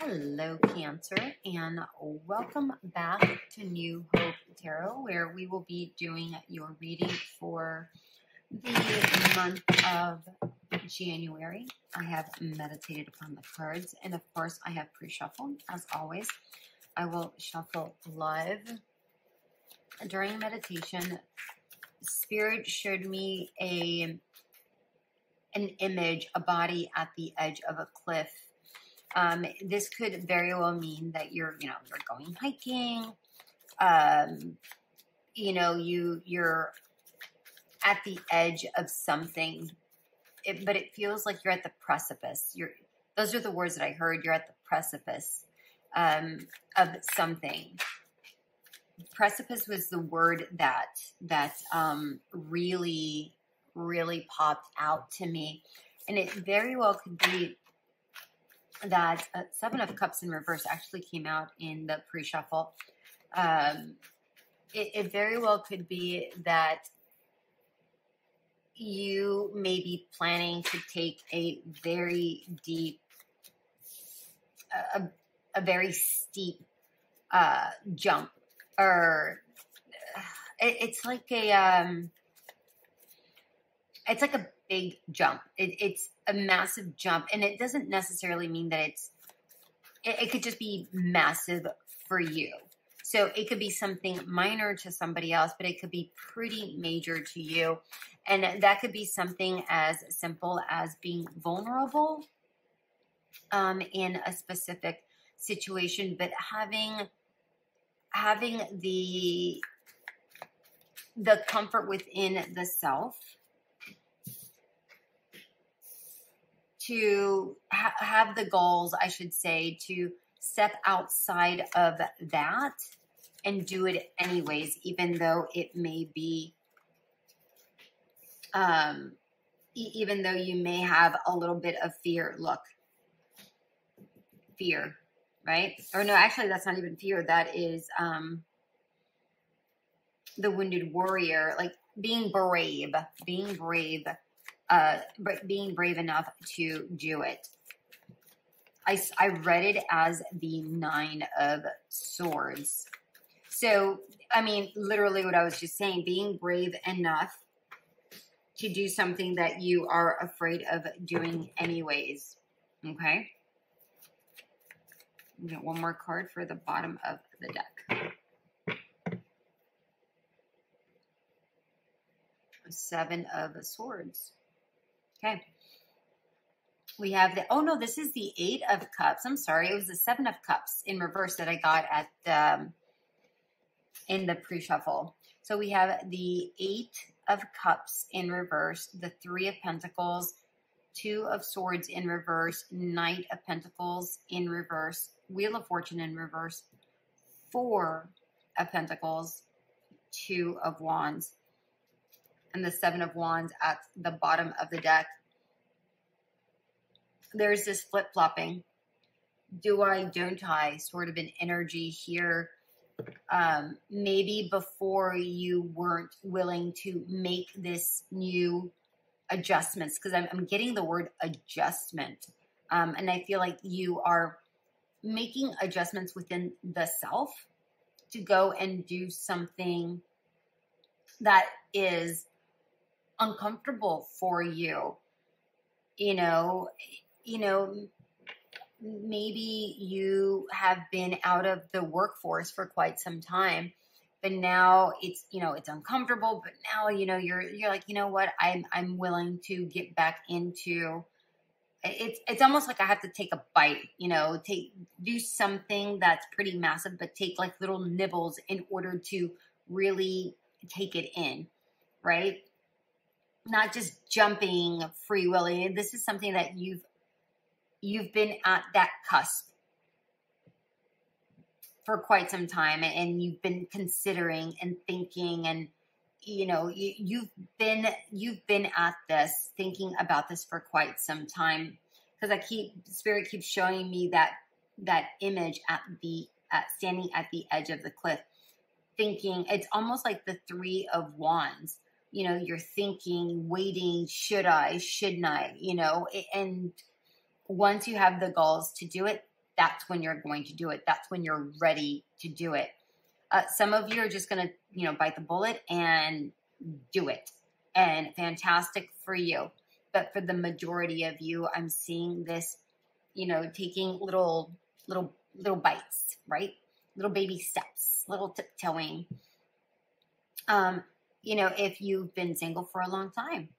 Hello, Cancer, and welcome back to New Hope Tarot, where we will be doing your reading for the month of January. I have meditated upon the cards, and of course, I have pre-shuffled, as always. I will shuffle live. During meditation, Spirit showed me an image, a body at the edge of a cliff. This could very well mean that you're going hiking. You're at the edge of something, but it feels like you're at the precipice. Those are the words that I heard. You're at the precipice of something. Precipice was the word that really, really popped out to me, and it very well could be that Seven of Cups in reverse actually came out in the pre-shuffle. It very well could be that you may be planning to take a very deep, a very steep jump, or it's like a big jump. It's a massive jump, and it doesn't necessarily mean that it could just be massive for you. So it could be something minor to somebody else, but it could be pretty major to you. And that could be something as simple as being vulnerable in a specific situation, but having the comfort within the self to have the goals, I should say, to step outside of that and do it anyways, even though it may be, even though you may have a little bit of fear. Look, fear, right? Or no, actually, that's not even fear. That is the wounded warrior, like being brave, but being brave enough to do it. I read it as the Nine of Swords. So, I mean, literally what I was just saying, being brave enough to do something that you are afraid of doing anyways. Okay? We got one more card for the bottom of the deck. Seven of Swords. Okay. We have oh no, this is the Eight of Cups. I'm sorry. It was the Seven of Cups in reverse that I got at in the pre-shuffle. So we have the Eight of Cups in reverse, the Three of Pentacles, Two of Swords in reverse, Knight of Pentacles in reverse, Wheel of Fortune in reverse, Four of Pentacles, Two of Wands, and the Seven of Wands at the bottom of the deck. There's this flip-flopping. Do I, don't I sort of an energy here. Maybe before you weren't willing to make this new adjustments, because I'm getting the word adjustment. And I feel like you are making adjustments within the self to go and do something that is uncomfortable for you. Maybe you have been out of the workforce for quite some time, but now it's uncomfortable, but now, you're like, you know what, I'm willing to get back into it's almost like I have to take a bite, do something that's pretty massive, but take like little nibbles in order to really take it in, right? Not just jumping free willy. This is something that you've been at that cusp for quite some time, and you've been considering and thinking, and you've been at this, thinking about this for quite some time, because Spirit keeps showing me that image standing at the edge of the cliff, thinking. It's almost like the Three of Wands. You're thinking, waiting, should I, shouldn't I, and once you have the goals to do it, that's when you're going to do it. That's when you're ready to do it. Some of you are just going to, you know, bite the bullet and do it. And fantastic for you. But for the majority of you, I'm seeing this, you know, taking little bites, right? Little baby steps, little tiptoeing. You know, if you've been single for a long time,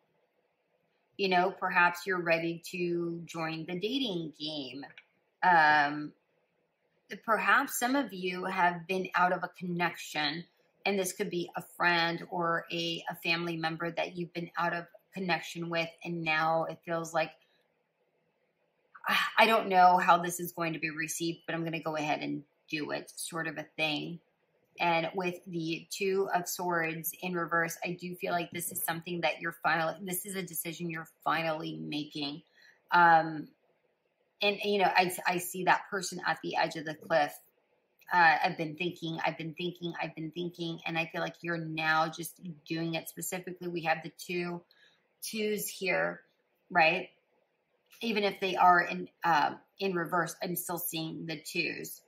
you know, perhaps you're ready to join the dating game. Perhaps some of you have been out of a connection, and this could be a friend or a family member that you've been out of connection with, and now it feels like, I don't know how this is going to be received, but I'm going to go ahead and do it, sort of a thing. And with the Two of Swords in reverse, I do feel like this is something that this is a decision you're finally making. And, you know, I see that person at the edge of the cliff. I've been thinking, and I feel like you're now just doing it. Specifically, we have the twos here, right? Even if they are in reverse, I'm still seeing the twos.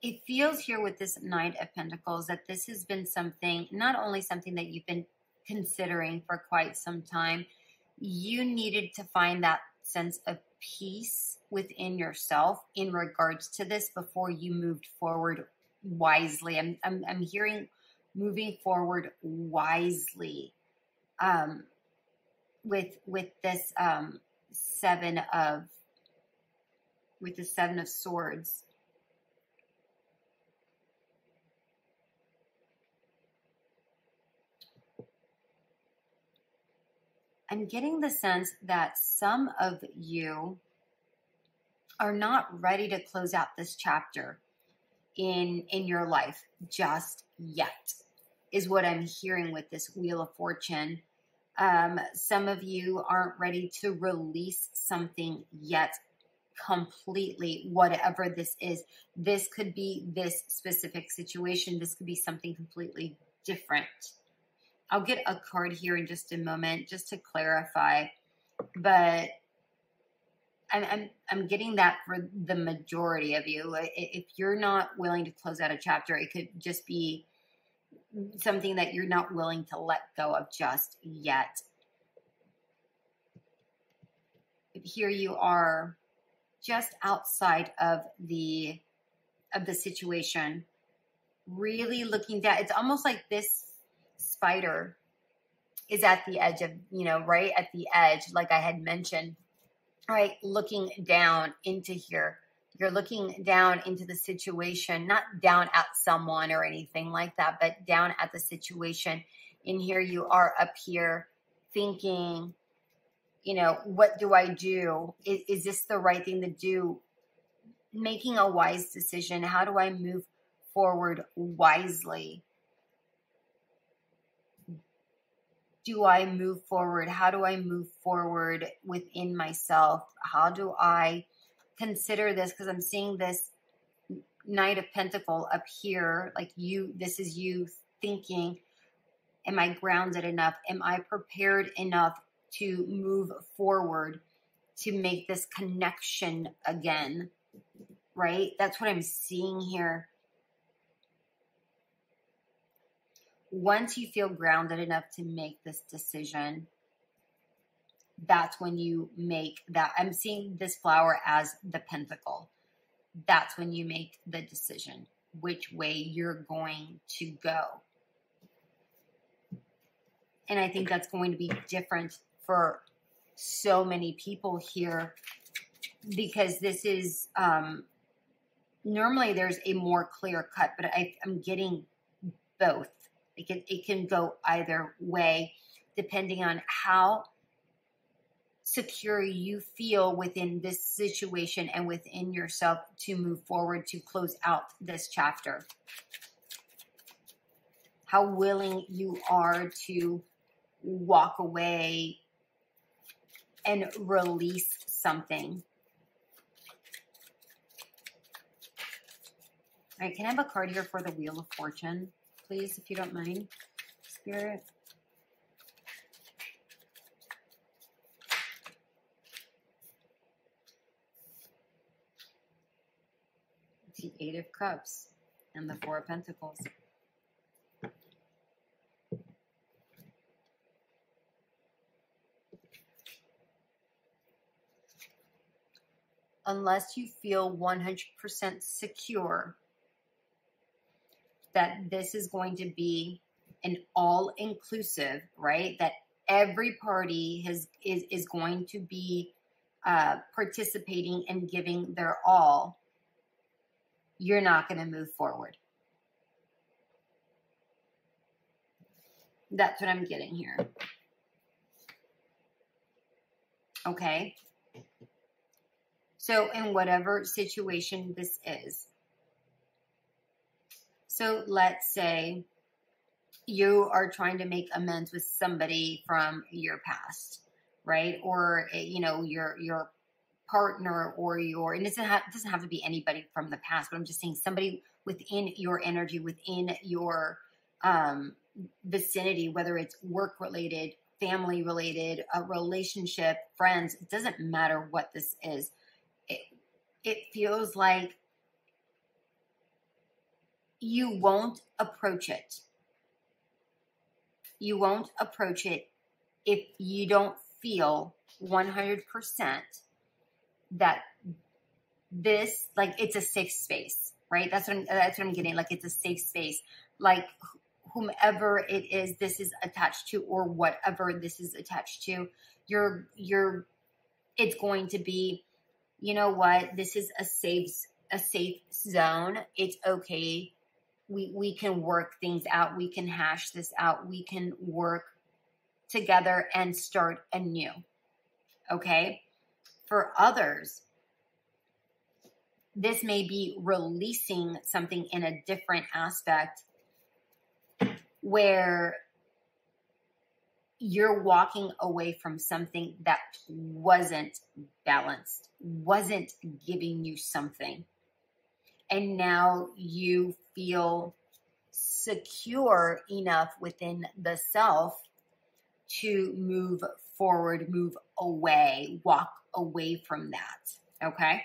It feels here with this Knight of Pentacles that this has been something, not only something that you've been considering for quite some time. You needed to find that sense of peace within yourself in regards to this before you moved forward wisely. I'm hearing moving forward wisely with this Seven of Swords. I'm getting the sense that some of you are not ready to close out this chapter in your life just yet, is what I'm hearing with this Wheel of Fortune. Some of you aren't ready to release something yet completely, whatever this is. This could be this specific situation. This could be something completely different. I'll get a card here in just a moment, just to clarify, but I'm getting that for the majority of you. If you're not willing to close out a chapter, it could just be something that you're not willing to let go of just yet. But here you are, just outside of the situation, really looking down. It's almost like this spider is at the edge of, you know, right at the edge, like I had mentioned, right? Looking down into here. You're looking down into the situation, not down at someone or anything like that, but down at the situation. In here you are up here thinking, you know, what do I do? Is this the right thing to do? Making a wise decision. How do I move forward wisely? Do I move forward? How do I move forward within myself? How do I consider this? Because I'm seeing this Knight of Pentacles up here, like you, this is you thinking, am I grounded enough? Am I prepared enough to move forward to make this connection again? Right? That's what I'm seeing here. Once you feel grounded enough to make this decision, that's when you make that. I'm seeing this flower as the pentacle. That's when you make the decision which way you're going to go. And I think that's going to be different for so many people here, because this is, normally there's a more clear cut, but I'm getting both. It can go either way, depending on how secure you feel within this situation and within yourself to move forward, to close out this chapter. How willing you are to walk away and release something. All right, can I have a card here for the Wheel of Fortune, please, if you don't mind, Spirit? Eight of Cups and the Four of Pentacles. Unless you feel 100% secure that this is going to be an all-inclusive, right? That every party is going to be participating and giving their all, you're not going to move forward. That's what I'm getting here. Okay? So in whatever situation this is, so let's say you are trying to make amends with somebody from your past, right? Or, you know, your partner or and it doesn't have to be anybody from the past, but I'm just saying somebody within your energy, within your vicinity, whether it's work related, family related, a relationship, friends, it doesn't matter what this is. It feels like you won't approach it. You won't approach it if you don't feel 100% that this, like, it's a safe space, right? That's what I'm getting. Like, it's a safe space. Like, whomever it is this is attached to, or whatever this is attached to, it's going to be, you know what, this is a safe zone. It's okay. We can work things out. We can hash this out. We can work together and start anew. Okay? For others, this may be releasing something in a different aspect where you're walking away from something that wasn't balanced, wasn't giving you something. And now you feel secure enough within the self to move forward, move away, walk away from that. Okay?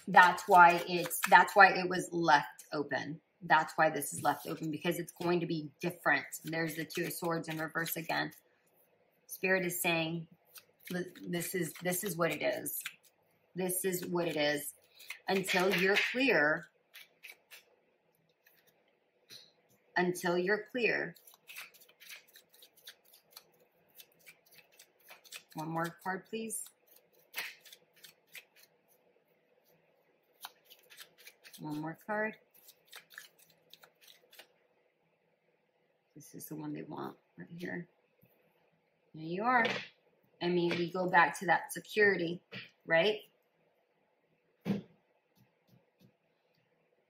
That's why it was left open. That's why this is left open, because it's going to be different. There's the Two of Swords in reverse again. Spirit is saying, this is what it is. This is what it is. Until you're clear. Until you're clear. One more card, please. One more card. This is the one they want right here. There you are. I mean, we go back to that security, right?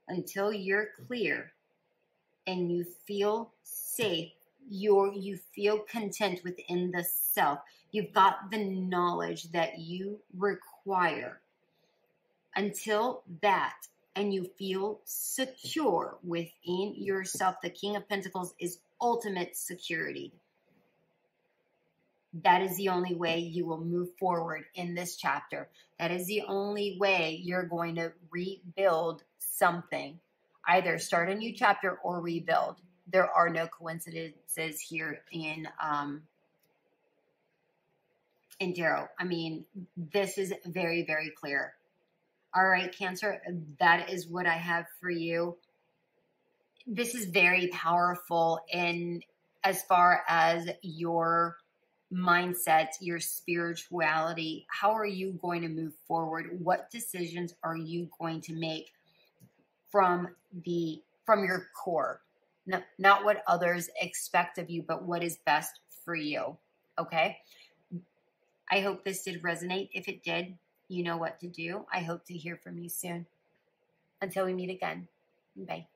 Until you're clear and you feel safe, you feel content within the self. You've got the knowledge that you require. Until that, and you feel secure within yourself. The King of Pentacles is ultimate security. That is the only way you will move forward in this chapter. That is the only way you're going to rebuild something. Either start a new chapter or rebuild. There are no coincidences here in tarot. I mean, this is very, very clear. All right, Cancer, that is what I have for you. This is very powerful in as far as your mindset, your spirituality. How are you going to move forward? What decisions are you going to make from your core? No, not what others expect of you, but what is best for you. Okay? I hope this did resonate. If it did, you know what to do. I hope to hear from you soon. Until we meet again. Bye.